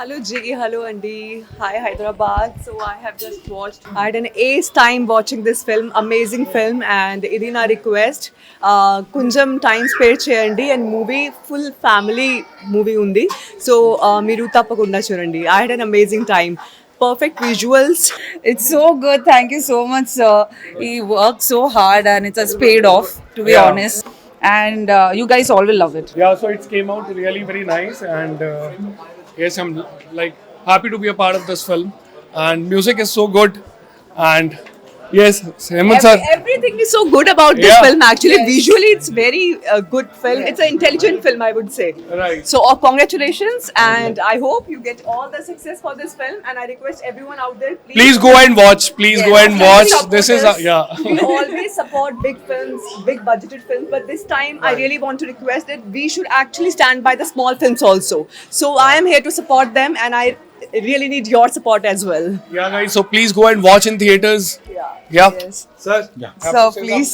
Hello Jiggy, hello Andy. Hi Hyderabad. So I have just watched. I had an ace time watching this film, amazing film, and ఇది నా request కొంచెం time spare చేయండి and movie full family movie ఉంది so మీరు తప్పకుండా చూడండి. I had an amazing time. Perfect visuals. It's so good. Thank you so much, sir. He worked so hard and it has paid off, to be honest. And you guys all will love it. Yeah, so it came out really very nice, and yes, I'm like happy to be a part of this film. And music is so good, and yes, Hemant sir. Everything is so good about this Yeah. film. Actually, visually, it's very good film. It's an intelligent film, I would say. Right. So, congratulations, and I hope you get all the success for this film. And I request everyone out there, Please go and watch. Please go and watch. This is yeah. We always support big films, big budgeted films, but this time I really want to request that we should actually stand by the small films also. So I am here to support them, and I really need your support as well. Yeah, guys. So please go and watch in theaters. Yeah. Yeah. Yes. Sir. So please.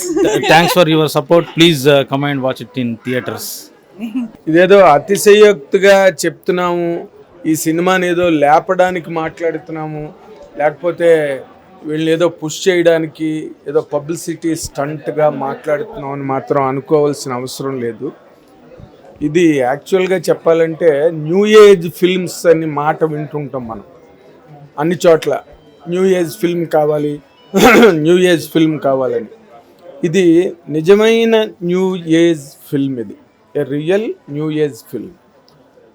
Thanks for your support. Please come and watch it in theaters. ఇదేదో అతిశయోక్తిగా చెప్తున్నాము, ఈ సినిమాని ఏదో లేపడానికి మాట్లాడుతున్నాము, లేకపోతే వీళ్ళని ఏదో పుష్ చేయడానికి ఏదో పబ్లిసిటీ స్టంట్గా మాట్లాడుతున్నాం అని మాత్రం అనుకోవాల్సిన అవసరం లేదు. ఇది యాక్చువల్గా చెప్పాలంటే న్యూ ఏజ్ ఫిల్మ్స్ అని మాట వింటుంటాం మనం అన్ని చోట్ల. న్యూ ఏజ్ ఫిల్మ్ కావాలి, న్యూ ఏజ్ ఫిల్మ్ కావాలని. ఇది నిజమైన న్యూ ఏజ్ ఫిల్మ్, ఇది ఏ రియల్ న్యూ ఏజ్ ఫిల్మ్.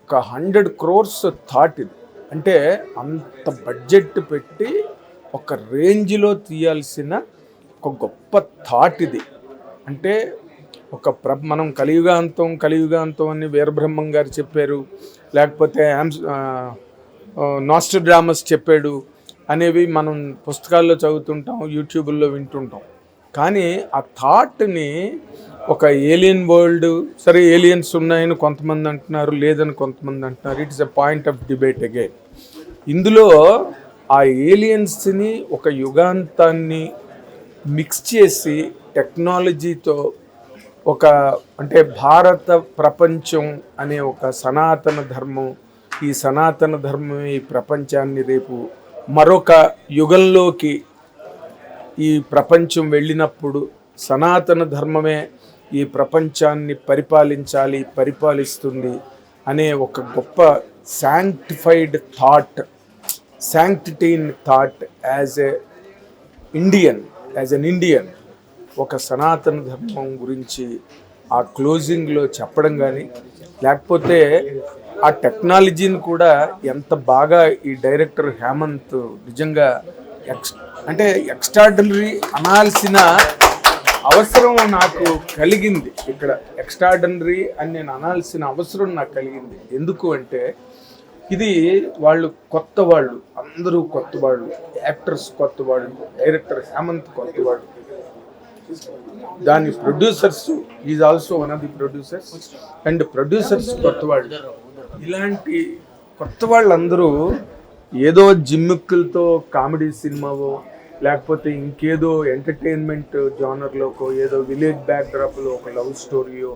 ఒక 100 crores థాట్ ఇది. అంటే అంత బడ్జెట్ పెట్టి ఒక రేంజ్లో తీయాల్సిన ఒక గొప్ప థాట్ ఇది. అంటే ఒక మనం కలియుగాంతం అని వీరబ్రహ్మం గారు చెప్పారు, లేకపోతే నాస్ట్రాడామస్ చెప్పాడు అనేవి మనం పుస్తకాల్లో చదువుతుంటాం, యూట్యూబ్లో వింటుంటాం. కానీ ఆ థాట్ని ఒక ఏలియన్ వరల్డ్, సరే ఏలియన్స్ ఉన్నాయని కొంతమంది అంటున్నారు, లేదని కొంతమంది అంటున్నారు. It's a point of debate again. ఇందులో ఆ ఏలియన్స్ని ఒక యుగాంతాన్ని మిక్స్ చేసి టెక్నాలజీతో ఒక అంటే భారత ప్రపంచం అనే ఒక సనాతన ధర్మం, ఈ సనాతన ధర్మమే ఈ ప్రపంచాన్ని రేపు మరొక యుగంలోకి ఈ ప్రపంచం వెళ్ళినప్పుడు సనాతన ధర్మమే ఈ ప్రపంచాన్ని పరిపాలిస్తుంది అనే ఒక గొప్ప sanctified thought, sanctity in thought as an Indian ఒక సనాతన ధర్మం గురించి ఆ క్లోజింగ్లో చెప్పడం కానీ, లేకపోతే ఆ టెక్నాలజీని కూడా ఎంత బాగా ఈ డైరెక్టర్ హేమంత్ నిజంగా ఎక్స్ట్రాడినరీ అనాల్సిన అవసరం నాకు కలిగింది. ఇక్కడ ఎక్స్ట్రాడినరీ అని నేను అనాల్సిన అవసరం నాకు కలిగింది. ఎందుకు అంటే ఇది వాళ్ళు కొత్త వాళ్ళు, అందరూ కొత్త వాళ్ళు, యాక్టర్స్ కొత్త వాళ్ళు, డైరెక్టర్ హేమంత్ కొత్త వాళ్ళు, దాని producers is also one of the producers and producers కొత్త వాళ్ళు. ఇలాంటి కొత్త వాళ్ళందరూ ఏదో జిమ్మిక్కులతో కామెడీ సినిమావో, లేకపోతే ఇంకేదో ఎంటర్టైన్మెంట్ జానర్లోకో, ఏదో విలేజ్ బ్యాక్డ్రాప్లో ఒక లవ్ స్టోరీయో,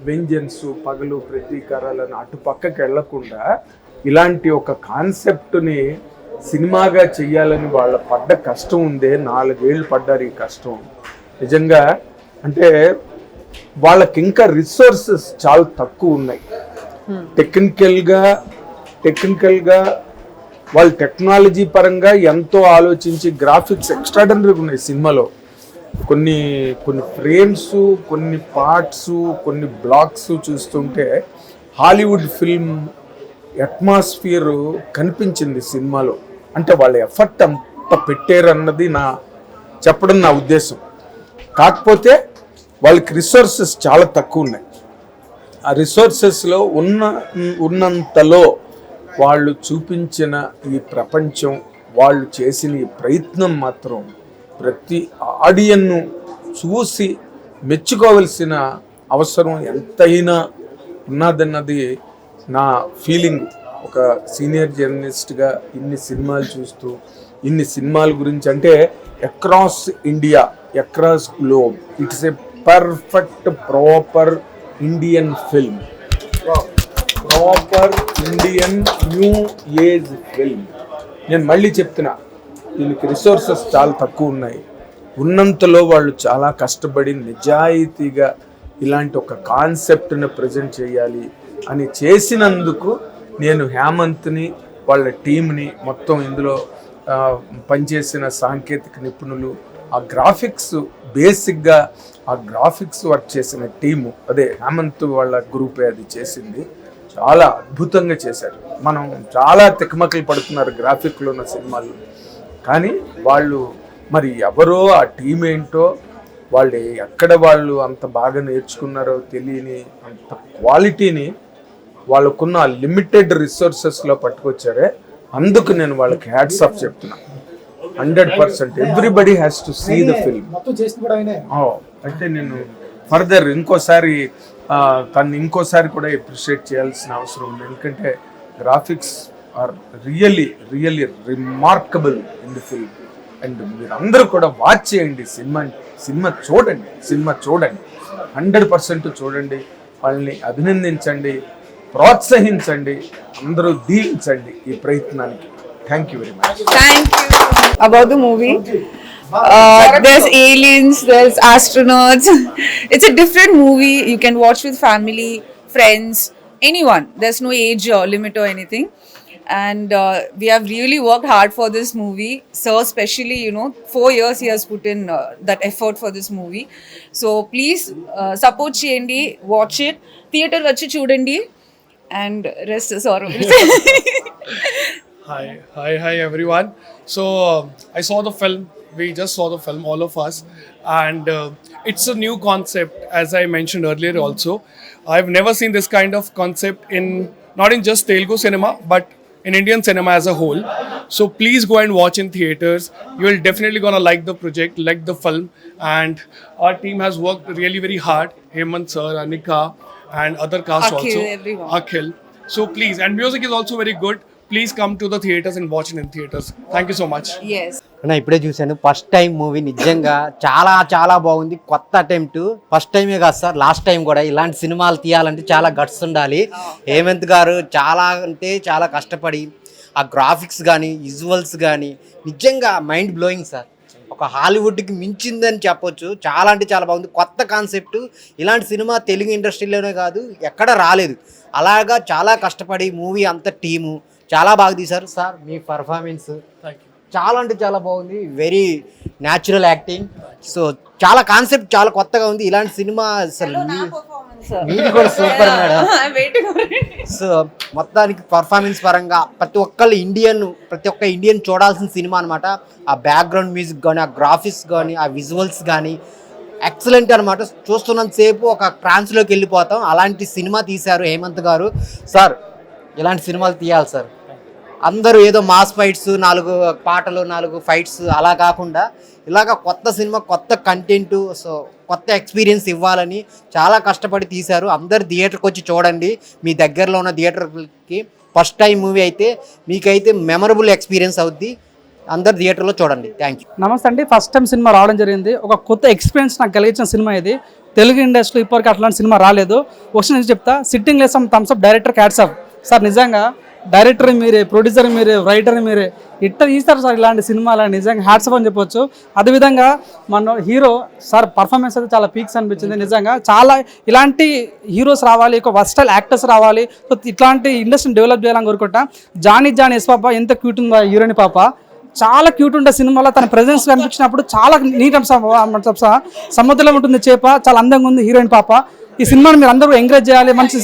వెంజన్స్, పగలు ప్రతీకారాలను అటు పక్కకి వెళ్లకుండా ఇలాంటి ఒక కాన్సెప్ట్ని సినిమాగా చెయ్యాలని వాళ్ళ పడ్డ కష్టం ఉందే. 4 ఏళ్ళు పడ్డారు ఈ కష్టం నిజంగా. అంటే వాళ్ళకి ఇంకా రిసోర్సెస్ చాలా తక్కువ ఉన్నాయి. టెక్నికల్గా వాళ్ళు టెక్నాలజీ పరంగా ఎంతో ఆలోచించి గ్రాఫిక్స్ ఎక్స్ట్రాడనరీగా ఉన్నాయి సినిమాలో. కొన్ని ఫ్రేమ్స్, కొన్ని పార్ట్స్, కొన్ని బ్లాక్స్ చూస్తుంటే హాలీవుడ్ ఫిల్మ్ అట్మాస్ఫియర్ కనిపించింది సినిమాలో. అంటే వాళ్ళ ఎఫర్ట్ అంత పెట్టారన్నది చెప్పడం నా ఉద్దేశం. కాకపోతే వాళ్ళకి రిసోర్సెస్ చాలా తక్కువ ఉన్నాయి. ఆ రిసోర్సెస్లో ఉన్నంతలో వాళ్ళు చూపించిన ఈ ప్రపంచం, వాళ్ళు చేసిన ఈ ప్రయత్నం మాత్రం ప్రతి ఆడియన్ను చూసి మెచ్చుకోవలసిన అవసరం ఎంతైనా ఉన్నదన్నది నా ఫీలింగ్. ఒక సీనియర్ జర్నలిస్ట్గా ఇన్ని సినిమాలు చూస్తూ, ఇన్ని సినిమాల గురించి అంటే across India, across globe, it's a perfect proper Indian film. Proper Indian new age film. నేను మళ్ళీ చెప్తున్నా, దీనికి రిసోర్సెస్ చాలా తక్కువ ఉన్నాయి. ఉన్నంతలో వాళ్ళు చాలా కష్టపడి నిజాయితీగా ఇలాంటి ఒక కాన్సెప్ట్ని ప్రజెంట్ చేయాలి అని చేసినందుకు నేను హేమంత్ని, వాళ్ళ టీంని, మొత్తం ఇందులో పనిచేసిన సాంకేతిక నిపుణులు, ఆ గ్రాఫిక్స్ బేసిక్గా ఆ గ్రాఫిక్స్ వర్క్ చేసిన టీము, అదే హేమంత్ వాళ్ళ గ్రూపే అది చేసింది, చాలా అద్భుతంగా చేశారు. మనం చాలా తికమకలు పడుతున్నారు గ్రాఫిక్లో ఉన్న సినిమాలు, కానీ వాళ్ళు మరి ఎవరో ఆ టీం ఏంటో, వాళ్ళు ఎక్కడ వాళ్ళు అంత బాగా నేర్చుకున్నారో తెలియని అంత క్వాలిటీని వాళ్ళకున్న లిమిటెడ్ రిసోర్సెస్లో పట్టుకొచ్చారే. అందుకు నేను వాళ్ళకి హ్యాట్స్ ఆఫ్ చెప్తున్నా. 100% everybody has to see the film. అంటే నేను ఫర్దర్ ఇంకోసారి కూడా అప్రిషియేట్ చేయాల్సిన అవసరం ఉంది. ఎందుకంటే graphics are really remarkable in the film. And మీరు అందరూ కూడా వాచ్ చేయండి, సినిమా చూడండి 100% చూడండి, వాళ్ళని అభినందించండి, ప్రోత్సహించండి, అందరూ దీవించండి ఈ ప్రయత్నానికి. Thank you very much. Thank you. About the movie, there's aliens, there's astronauts. It's a different movie. You can watch with family, friends, anyone. There's no age limit or anything. And we have really worked hard for this movie. Sir, especially, 4 years he has put in that effort for this movie. So please support cheyandi, watch it, theater vachi chudandi, and rest is all. Hi everyone. So I saw the film. We just saw the film, all of us, and it's a new concept, as I mentioned earlier. Also, I've never seen this kind of concept not in just Telugu cinema, but in Indian cinema as a whole. So please go and watch in theaters. You will definitely gonna like the project, like the film, and our team has worked really very hard. Hemant sir, Anika, and other cast Akhil, also. everyone. Akhil. So please, and music is also very good. Please come to the theaters and watch it in theaters. Thank you so much. Yes. అన్న ఇప్పుడే చూశాను, first time movie. నిజంగా చాలా చాలా బాగుంది. కొత్త attempt, first టైమే కాదు సార్, లాస్ట్ టైం కూడా. ఇలాంటి సినిమాలు తీయాలంటే చాలా గట్స్ ఉండాలి. హేమంత్ గారు చాలా అంటే చాలా కష్టపడి ఆ గ్రాఫిక్స్ కానీ విజువల్స్ కానీ నిజంగా మైండ్ బ్లోయింగ్ సార్. ఒక హాలీవుడ్కి మించిందని చెప్పొచ్చు. చాలా అంటే చాలా బాగుంది. కొత్త కాన్సెప్ట్. ఇలాంటి సినిమా తెలుగు ఇండస్ట్రీలోనే కాదు ఎక్కడ రాలేదు. అలాగా చాలా కష్టపడి మూవీ అంత టీము చాలా బాగా తీశారు సార్. మీ పర్ఫార్మెన్స్ చాలా అంటే చాలా బాగుంది. Very natural acting. సో చాలా కాన్సెప్ట్ చాలా కొత్తగా ఉంది. ఇలాంటి సినిమా అసలు మీరు కూడా సూపర్ మేడం. సో మొత్తానికి పర్ఫార్మెన్స్ పరంగా ప్రతి ఒక్క ఇండియన్ చూడాల్సిన సినిమా అనమాట. ఆ బ్యాక్గ్రౌండ్ మ్యూజిక్ కానీ, ఆ గ్రాఫిక్స్ కానీ, ఆ విజువల్స్ కానీ ఎక్సలెంట్ అనమాట. చూస్తున్నంతసేపు ఒక ట్రాన్స్లోకి వెళ్ళిపోతాం. అలాంటి సినిమా తీశారు హేమంత్ గారు. సార్ ఇలాంటి సినిమాలు తీయాలి సార్. అందరూ ఏదో మాస్ ఫైట్స్, 4 పాటలు, 4 ఫైట్స్ అలా కాకుండా ఇలాగ కొత్త సినిమా, కొత్త కంటెంట్, సో కొత్త ఎక్స్పీరియన్స్ ఇవ్వాలని చాలా కష్టపడి తీశారు. అందరు థియేటర్కి వచ్చి చూడండి. మీ దగ్గరలో ఉన్న థియేటర్కి ఫస్ట్ టైం మూవీ అయితే మీకైతే మెమరబుల్ ఎక్స్పీరియన్స్ అవుద్ది. అందరు థియేటర్లో చూడండి. Thank you. నమస్తే అండి. ఫస్ట్ టైం సినిమా రావడం జరిగింది. ఒక కొత్త ఎక్స్పీరియన్స్ నాకు కలిగించిన సినిమా ఇది. తెలుగు ఇండస్ట్రీలో ఇప్పటికీ అట్లాంటి సినిమా రాలేదు. ఒకసారి నేను చెప్తా, sitting less thumbs up director hats off sir. నిజంగా డైరెక్టర్ మీరే, ప్రొడ్యూసర్ మీరే, రైటర్ మీరే, ఇట్ట తీస్తారు సార్ ఇలాంటి సినిమాలు. నిజంగా హ్యాట్స్ ఆఫ్ అని చెప్పొచ్చు. అదేవిధంగా మన హీరో సార్ పర్ఫార్మెన్స్ అయితే చాలా పీక్స్ అనిపించింది. నిజంగా చాలా ఇలాంటి హీరోస్ రావాలి, ఒక వర్స్టైల్ యాక్టర్స్ రావాలి. సో ఇట్లాంటి ఇండస్ట్రీని డెవలప్ చేయాలని కోరుకుంటా. జానీ ఎస్ పాప ఎంత క్యూట్ ఉందా హీరోయిన్ పాప, చాలా క్యూట్ ఉండే సినిమాలో. తన ప్రెజెన్స్ కనిపించినప్పుడు చాలా నీట్ సముద్రంలో ఉంటుంది చేప, చాలా అందంగా ఉంది హీరోయిన్ పాప. ఈ సినిమాని మీరు అందరూ ఎంకరేజ్ చేయాలి. మంచి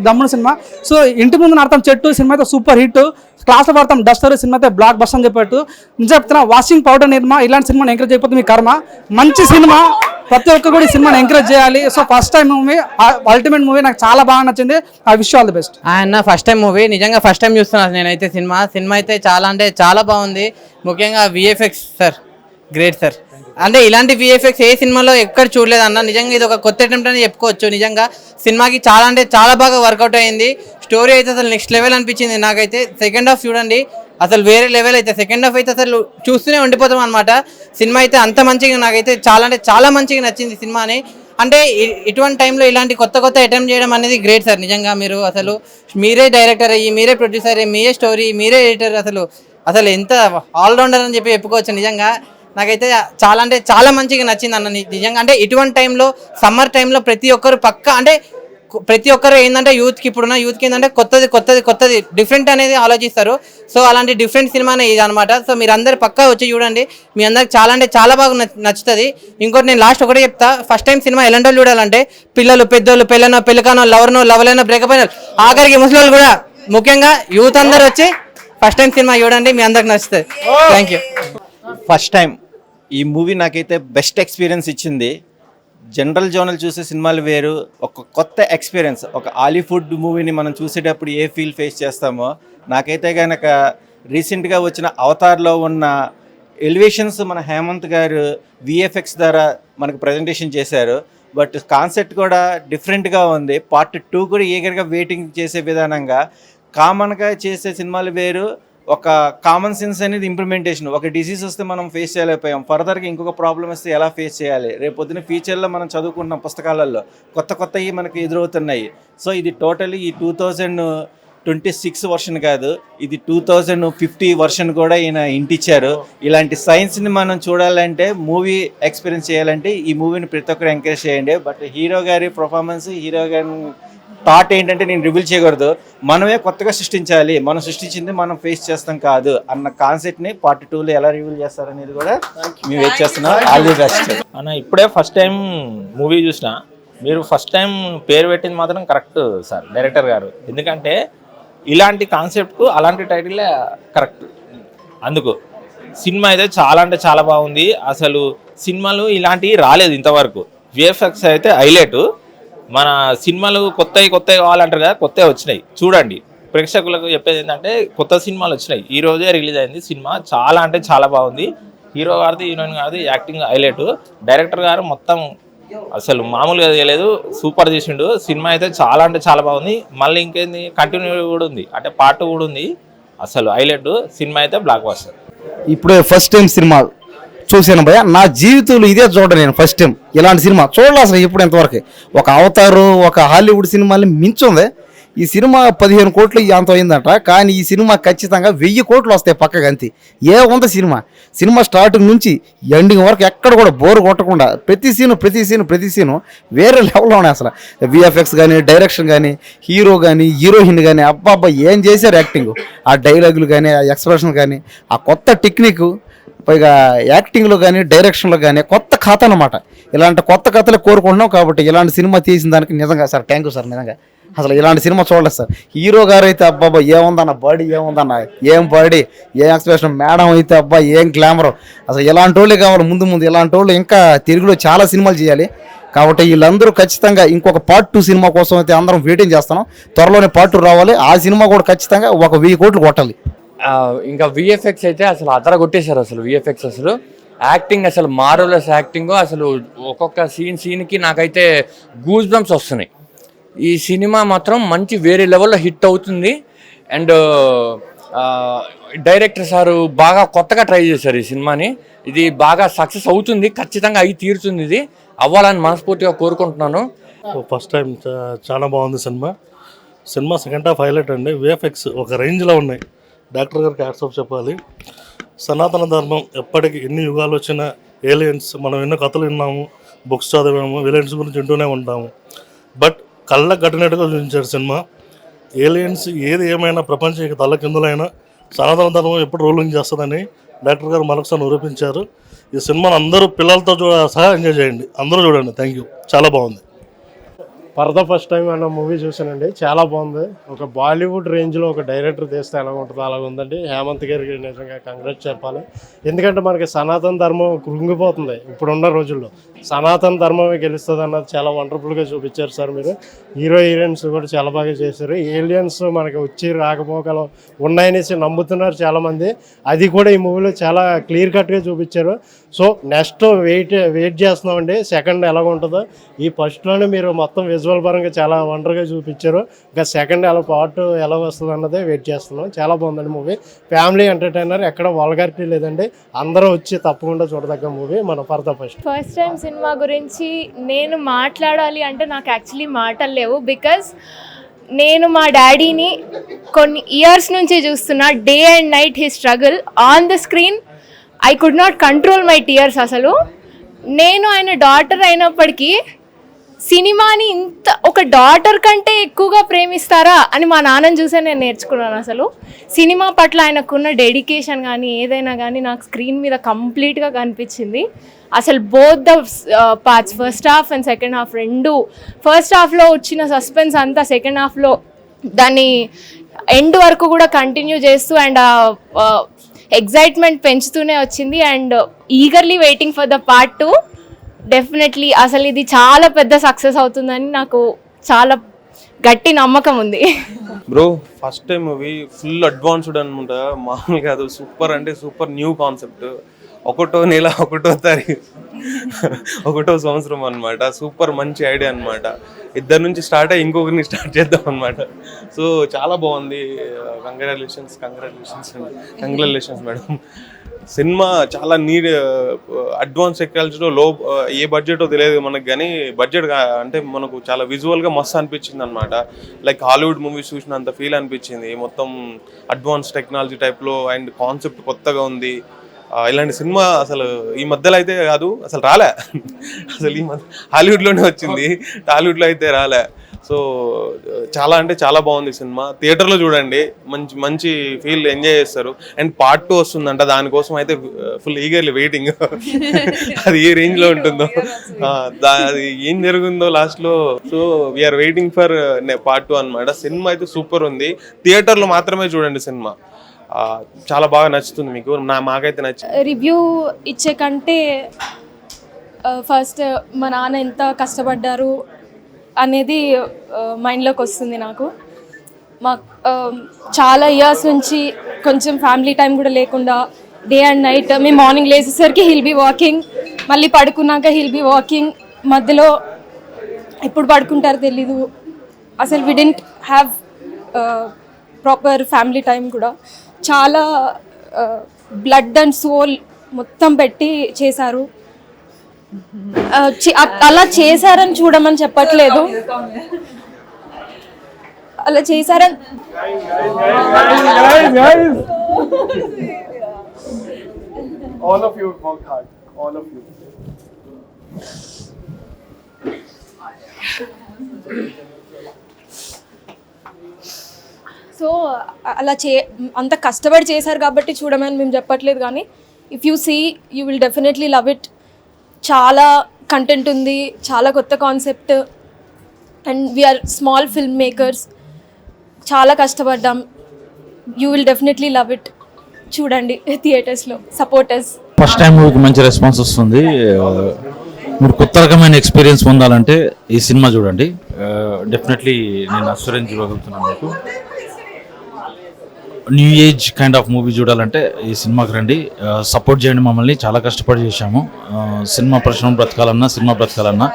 దమ్మున సినిమా. సో ఇంటి ముందు అర్థం చెట్టు సినిమా అయితే సూపర్ హిట్. క్లాస్లో పడతాం డస్టర్ సినిమా అయితే బ్లాక్ బస్టర్ అని చెప్పట్టు. నిజం చెప్తున్నా, వాషింగ్ పౌడర్ నిర్మా ఇలాంటి సినిమాని ఎంకరేజ్ అయిపోతే మీ కర్మ. మంచి సినిమా, ప్రతి ఒక్కరు కూడా ఈ సినిమాని ఎంకరేజ్ చేయాలి. So first time movie, ultimate movie, నాకు చాలా బాగా నచ్చింది. I wish all the best. అన్న ఫస్ట్ టైం మూవీ, నిజంగా ఫస్ట్ టైం చూస్తున్నాను నేనైతే సినిమా అయితే చాలా అంటే చాలా బాగుంది. ముఖ్యంగా విఎఫ్ఎక్స్ సార్ గ్రేట్ సార్. అంటే ఇలాంటి విఎఫ్ఎక్స్ ఏ సినిమాలో ఎక్కడ చూడలేదు అన్న. నిజంగా ఇది ఒక కొత్త అటెంప్ట్ అని చెప్పుకోవచ్చు. నిజంగా సినిమాకి చాలా అంటే చాలా బాగా వర్కౌట్ అయింది. స్టోరీ అయితే అసలు నెక్స్ట్ లెవెల్ అనిపించింది నాకైతే. సెకండ్ హాఫ్ చూడండి, అసలు వేరే లెవెల్ అయితే. సెకండ్ హాఫ్ అయితే అసలు చూస్తూనే ఉండిపోతాం అనమాట. సినిమా అయితే అంత మంచిగా నాకైతే చాలా అంటే చాలా మంచిగా నచ్చింది సినిమాని. అంటే ఇటువంటి టైంలో ఇలాంటి కొత్త కొత్త అటెంప్ట్ చేయడం అనేది గ్రేట్ సార్. నిజంగా మీరు అసలు మీరే డైరెక్టర్ అయ్యి, మీరే ప్రొడ్యూసర్ అయ్యి, మీరే స్టోరీ, మీరే ఎడిటర్, అసలు ఎంత ఆల్రౌండర్ అని చెప్పి చెప్పుకోవచ్చు. నిజంగా నాకైతే చాలా అంటే చాలా మంచిగా నచ్చింది అన్న. నిజంగా అంటే ఇటువంటి టైంలో, సమ్మర్ టైంలో ప్రతి ఒక్కరు ప్రతి ఒక్కరు ఏంటంటే యూత్కి, ఇప్పుడున్న యూత్కి ఏంటంటే కొత్తది డిఫరెంట్ అనేది ఆలోచిస్తారు. సో అలాంటి డిఫరెంట్ సినిమానే ఇది అనమాట. సో మీరు అందరు పక్కా వచ్చి చూడండి, మీ అందరికి చాలా అంటే చాలా బాగా నచ్చుతుంది. ఇంకోటి నేను లాస్ట్ ఒకటే చెప్తా, ఫస్ట్ టైం సినిమా ఎలాంటి వాళ్ళు చూడాలంటే పిల్లలు, పెద్దోళ్ళు, పెళ్ళనో, పెళ్ళికానో, లవర్నో, లవ్లైనో, బ్రేకప్ అయిన ఆఖరికి ముసలి కూడా, ముఖ్యంగా యూత్ అందరు వచ్చి ఫస్ట్ టైం సినిమా చూడండి, మీ అందరికి నచ్చుతుంది. Thank you. ఫస్ట్ టైం ఈ మూవీ నాకైతే బెస్ట్ ఎక్స్పీరియన్స్ ఇచ్చింది. జనరల్ జోనల్ చూసే సినిమాలు వేరు, ఒక కొత్త ఎక్స్పీరియన్స్. ఒక హాలీవుడ్ మూవీని మనం చూసేటప్పుడు ఏ ఫీల్ ఫేస్ చేస్తామో, నాకైతే కనుక రీసెంట్గా వచ్చిన అవతార్లో ఉన్న ఎలివేషన్స్ మన హేమంత్ గారు విఎఫ్ఎక్స్ ద్వారా మనకు ప్రజెంటేషన్ చేశారు. బట్ కాన్సెప్ట్ కూడా డిఫరెంట్గా ఉంది. పార్ట్ 2 కూడా ఈగర్గా వెయిటింగ్ చేసే విధానంగా. కామన్గా చేసే సినిమాలు వేరు, ఒక కామన్ సెన్స్ అనేది ఇంప్లిమెంటేషన్. ఒక డిసీజ్ వస్తే మనం ఫేస్ చేయలేకపోయాం, ఫర్దర్గా ఇంకొక ప్రాబ్లం వస్తే ఎలా ఫేస్ చేయాలి, రేపొద్దున ఫ్యూచర్లో మనం చదువుకున్న పుస్తకాలలో కొత్తవి మనకు ఎదురవుతున్నాయి. సో ఇది టోటలీ ఈ 2026 వర్షన్ కాదు, ఇది 2050 వర్షన్ కూడా ఈయన ఇంటిచ్చారు. ఇలాంటి సైన్స్ని మనం చూడాలంటే, మూవీ ఎక్స్పీరియన్స్ చేయాలంటే ఈ మూవీని ప్రతి ఒక్కరు ఎంకరేజ్ చేయండి. బట్ హీరో గారి పర్ఫార్మెన్స్, హీరో గారి థాట్ ఏంటంటే నేను రివీల్ చేయకూడదు, మనమే కొత్తగా సృష్టించాలి, మనం సృష్టించింది మనం ఫేస్ చేస్తాం కాదు అన్న కాన్సెప్ట్ని పార్ట్ 2లో ఎలా రివీల్ చేస్తారనేది కూడా మేము వెయిట్ చేస్తున్నాం. ఆల్ ది బెస్ట్ అన్న. ఇప్పుడే ఫస్ట్ టైం మూవీ చూసిన, మీరు ఫస్ట్ టైం పేరు పెట్టింది మాత్రం కరెక్ట్ సార్, డైరెక్టర్ గారు. ఎందుకంటే ఇలాంటి కాన్సెప్ట్కు అలాంటి టైటిలే కరెక్ట్. అందుకు సినిమా అయితే చాలా అంటే చాలా బాగుంది. అసలు సినిమాలు ఇలాంటివి రాలేదు ఇంతవరకు. విఎఫ్ఎక్స్ అయితే హైలైట్. మన సినిమాలు కొత్తవి కావాలంటారు కదా, కొత్తవి వచ్చినాయి చూడండి. ప్రేక్షకులకు చెప్పేది ఏంటంటే కొత్త సినిమాలు వచ్చినాయి. ఈ రోజే రిలీజ్ అయింది సినిమా, చాలా అంటే చాలా బాగుంది. హీరో గారిది, హీరోయిన్ గారిది యాక్టింగ్ హైలైట్. డైరెక్టర్ గారు మొత్తం అసలు మామూలుగా చేయలేదు, సూపర్ చేసిండు. సినిమా అయితే చాలా అంటే చాలా బాగుంది. మళ్ళీ ఇంకేంది కంటిన్యూ కూడా ఉంది, అంటే పార్ట్ కూడా ఉంది. అసలు హైలైట్. సినిమా అయితే బ్లాక్ బస్టర్. ఇప్పుడే ఫస్ట్ టైం సినిమా చూశాను భయ, నా జీవితంలో ఇదే చూడను. నేను ఫస్ట్ టైం ఇలాంటి సినిమా చూడాలి అసలు ఇప్పుడు ఎంతవరకు. ఒక అవతారు, ఒక హాలీవుడ్ సినిమాని మించుంది ఈ సినిమా. 15 కోట్లు అంత అయిందట, కానీ ఈ సినిమా ఖచ్చితంగా 1000 కోట్లు వస్తాయి పక్కగా. అంతే ఉంది సినిమా స్టార్టింగ్ నుంచి ఎండింగ్ వరకు ఎక్కడ కూడా బోర్ కొట్టకుండా ప్రతి సీను వేరే లెవెల్లో ఉన్నాయి. అసలు విఎఫ్ఎక్స్ కానీ, డైరెక్షన్ కానీ, హీరో కానీ, హీరోయిన్ కానీ, అబ్బాబ్బా ఏం చేశారు యాక్టింగ్, ఆ డైలాగులు కానీ, ఆ ఎక్స్ప్రెషన్ కానీ, ఆ కొత్త టెక్నిక్, పైగా యాక్టింగ్లో కానీ, డైరెక్షన్లో కానీ కొత్త కథ అనమాట. ఇలాంటి కొత్త కథలు కోరుకుంటున్నాం కాబట్టి ఇలాంటి సినిమా తీసిన దానికి నిజంగా సార్ థ్యాంక్ యూ సార్. నిజంగా అసలు ఇలాంటి సినిమా చూడలేదు సార్. హీరో గారు అయితే అబ్బాబ్బా ఏముందన్న బాడీ, ఏం బాడీ, ఏం ఎక్స్ప్రెషన్. మేడం అయితే అబ్బా ఏం గ్లామర్. అసలు ఇలాంటి వాళ్ళే కావాలి ముందు ఇలాంటి వాళ్ళు ఇంకా తెలుగులో చాలా సినిమాలు చేయాలి. కాబట్టి వీళ్ళందరూ ఖచ్చితంగా ఇంకొక పార్ట్ 2 సినిమా కోసం అయితే అందరం వెయిటింగ్ చేస్తున్నాం. త్వరలోనే పార్ట్ 2 రావాలి. ఆ సినిమా కూడా ఖచ్చితంగా 1000 కోట్లు కొట్టాలి. ఇంకా విఎఫ్ఎక్స్ అయితే అసలు అదర కొట్టేశారు. అసలు విఎఫ్ఎక్స్ అసలు యాక్టింగ్ అసలు మార్వెలస్ యాక్టింగ్. అసలు ఒక్కొక్క సీన్కి నాకైతే గూస్ బంప్స్ వస్తున్నాయి. ఈ సినిమా మాత్రం మంచి వేరే లెవెల్లో హిట్ అవుతుంది. అండ్ డైరెక్టర్ సారు బాగా కొత్తగా ట్రై చేశారు ఈ సినిమాని. ఇది బాగా సక్సెస్ అవుతుంది, ఖచ్చితంగా అయి తీరుతుంది. ఇది అవ్వాలని మనస్ఫూర్తిగా కోరుకుంటున్నాను. ఫస్ట్ టైం చాలా బాగుంది సినిమా. సెకండ్ హాఫ్ హైలైట్ అండి. విఎఫ్ఎక్స్ ఒక రేంజ్లో ఉన్నాయి. డాక్టర్ గారికి హ్యాట్స్ ఆఫ్ చెప్పాలి. సనాతన ధర్మం ఎప్పటికీ ఎన్ని యుగాలు వచ్చినా, ఏలియన్స్ మనం ఎన్నో కథలు విన్నాము, బుక్స్ చదివాము, విలన్స్ గురించి వింటూనే ఉంటాము. బట్ కళ్ళకు కట్టినట్టుగా చూపించారు సినిమా. ఏలియన్స్ ఏది ఏమైనా ప్రపంచం తల్లకిందులైనా సనాతన ధర్మం ఎప్పుడు రూలింగ్ చేస్తుందని డాక్టర్ గారు మరొకసారి నిరూపించారు. ఈ సినిమాను అందరూ పిల్లలతో సహా ఎంజాయ్ చేయండి, అందరూ చూడండి. థ్యాంక్ యూ, చాలా బాగుంది. ఫర్ ద ఫస్ట్ టైం అన్న మూవీ చూసానండి, చాలా బాగుంది. ఒక బాలీవుడ్ రేంజ్లో ఒక డైరెక్టర్ తీస్తే ఎలా ఉంటుందో అలాగ ఉందండి. హేమంత్ గారికి నిజంగా కంగ్రాట్స్ చెప్పాలి. ఎందుకంటే మనకి సనాతన ధర్మం కృంగిపోతుంది ఇప్పుడున్న రోజుల్లో. సనాతన ధర్మమే గెలుస్తుంది అన్నది చాలా వండర్ఫుల్గా చూపించారు సార్ మీరు. హీరోయిన్స్ కూడా చాలా బాగా చేశారు. ఏలియన్స్ మనకి వచ్చి రాకపోకలు ఉన్నాయనేసి నమ్ముతున్నారు చాలామంది. అది కూడా ఈ మూవీలో చాలా క్లియర్ కట్గా చూపించారు. సో నెక్స్ట్ వెయిట్ చేస్తున్నామండి సెకండ్ ఎలాగ ఉంటుందో. ఈ ఫస్ట్లోనే మీరు మొత్తం విజువల్ విజువల్ పరంగా చాలా వండర్గా చూపించారు. ఇంకా సెకండ్ పార్ట్ ఎలా వస్తుంది అన్నదే వెయిట్ చేస్తున్నాం. చాలా బాగుందండి మూవీ. ఫ్యామిలీ ఎంటర్టైనర్, ఎక్కడ వల్గారిటీ లేదండి. అందరూ వచ్చి తప్పకుండా చూడదగ్గ మూవీ మన పరద ఫస్ట్. ఫస్ట్ టైం సినిమా గురించి నేను మాట్లాడాలి అంటే నాకు యాక్చువల్లీ మాటలు లేవు. బికాజ్ నేను మా డాడీని కొన్ని ఇయర్స్ నుంచి చూస్తున్నా. Day and night he struggle on the screen. I could not control my tears. అసలు నేను ఆయన డాటర్ అయినప్పటికీ సినిమాని ఇంత ఒక డాటర్ కంటే ఎక్కువగా ప్రేమిస్తారా అని మా నాన్నని చూసే నేను నేర్చుకున్నాను. అసలు సినిమా పట్ల ఆయనకున్న డెడికేషన్ కానీ ఏదైనా కానీ నాకు స్క్రీన్ మీద కంప్లీట్గా కనిపించింది. అసలు both the parts, first half and second half రెండు. ఫస్ట్ హాఫ్లో వచ్చిన సస్పెన్స్ అంతా సెకండ్ హాఫ్లో దాన్ని ఎండ్ వరకు కూడా కంటిన్యూ చేస్తూ అండ్ ఎగ్జైట్మెంట్ పెంచుతూనే వచ్చింది. And eagerly waiting for the part 2. Definitely అసలు ఇది చాలా పెద్ద సక్సెస్ అవుతుందని నాకు చాలా గట్టి నమ్మకం ఉంది. Bro first time movie full advanced అనమాట. మామూలు కాదు, సూపర్ అంటే సూపర్ న్యూ కాన్సెప్ట్. 1వ నెల 1వ తారీఖు 1వ సంవత్సరం అనమాట. సూపర్ మంచి ఐడియా అనమాట. ఇద్దరు నుంచి స్టార్ట్ అయ్యి ఇంకొకరిని స్టార్ట్ చేద్దాం అనమాట. సో చాలా బాగుంది. Congratulations madam. సినిమా చాలా అడ్వాన్స్ టెక్నాలజీలో ఏ బడ్జెటో తెలియదు మనకు, కానీ బడ్జెట్ అంటే మనకు చాలా విజువల్గా మస్తు అనిపించింది అనమాట. లైక్ హాలీవుడ్ మూవీస్ చూసినంత ఫీల్ అనిపించింది. మొత్తం అడ్వాన్స్ టెక్నాలజీ టైప్లో అండ్ కాన్సెప్ట్ కొత్తగా ఉంది. ఇలాంటి సినిమా అసలు ఈ మధ్యలో అయితే కాదు, అసలు రాలే. అసలు ఈ మధ్య హాలీవుడ్లోనే వచ్చింది, టాలీవుడ్లో అయితే రాలే. సో చాలా అంటే చాలా బాగుంది సినిమా. థియేటర్లో చూడండి, మంచి ఫీల్ ఎంజాయ్ చేస్తారు. అండ్ పార్ట్ 2 వస్తుందంట, దానికోసం అయితే ఫుల్ ఈగర్లీ వెయిటింగ్. అది ఏ రేంజ్లో ఉంటుందో, అది ఏం జరుగుతుందో లాస్ట్లో. So we are waiting for part 2 అనమాట. సినిమా అయితే సూపర్ ఉంది. థియేటర్లో మాత్రమే చూడండి సినిమా. చాలా బాగా నచ్చుతుంది మీకు. మాకైతే నచ్చింది. రివ్యూ ఇచ్చే కంటే ఫస్ట్ మా నాన్న ఎంత కష్టపడ్డారు అనేది మైండ్లోకి వస్తుంది నాకు. చాలా ఇయర్స్ నుంచి కొంచెం ఫ్యామిలీ టైం కూడా లేకుండా డే అండ్ నైట్ మేము మార్నింగ్ లేచేసరికి హిల్ బీ వాకింగ్, మళ్ళీ పడుకున్నాక హిల్ బీ వాకింగ్, మధ్యలో ఎప్పుడు పడుకుంటారో తెలీదు. అసలు we don't have proper family time కూడా. చాలా బ్లడ్ అండ్ సోల్ మొత్తం పెట్టి చేశారు. అలా చేశారని చూడమని చెప్పట్లేదు, అలా చేశారని All of you worked hard. All of you. So అలా అంత కష్టపడి చేశారు కాబట్టి చూడమని మేము చెప్పట్లేదు, కానీ if you see you will definitely love it. చాలా కంటెంట్ ఉంది, చాలా కొత్త concept. And we are small film makers, చాలా కష్టపడ్డాం. You will definitely love it. చూడండి థియేటర్స్లో, సపోర్టర్స్. ఫస్ట్ టైం మూవీకి మంచి రెస్పాన్స్ వస్తుంది. మీరు కొత్త రకమైన ఎక్స్పీరియన్స్ పొందాలంటే ఈ సినిమా చూడండి. డెఫినెట్లీ నేను అష్యూరెన్స్ ఇవ్వగలుగుతున్నాను మీకు. New age kind of movie చూడాలంటే ఈ సినిమాకి రండి. సపోర్ట్ చేయండి మమ్మల్ని, చాలా కష్టపడి చేశాము. సినిమా పరిశ్రమ బ్రతకాలన్నా, సినిమా బ్రతకాలన్నా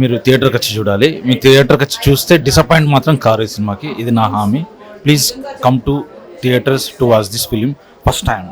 మీరు థియేటర్కి వచ్చి చూడాలి. మీరు థియేటర్కి వచ్చి చూస్తే డిసప్పాయింట్ మాత్రం కారు ఈ సినిమాకి, ఇది నా హామీ. Please come to theatres to watch this film first time.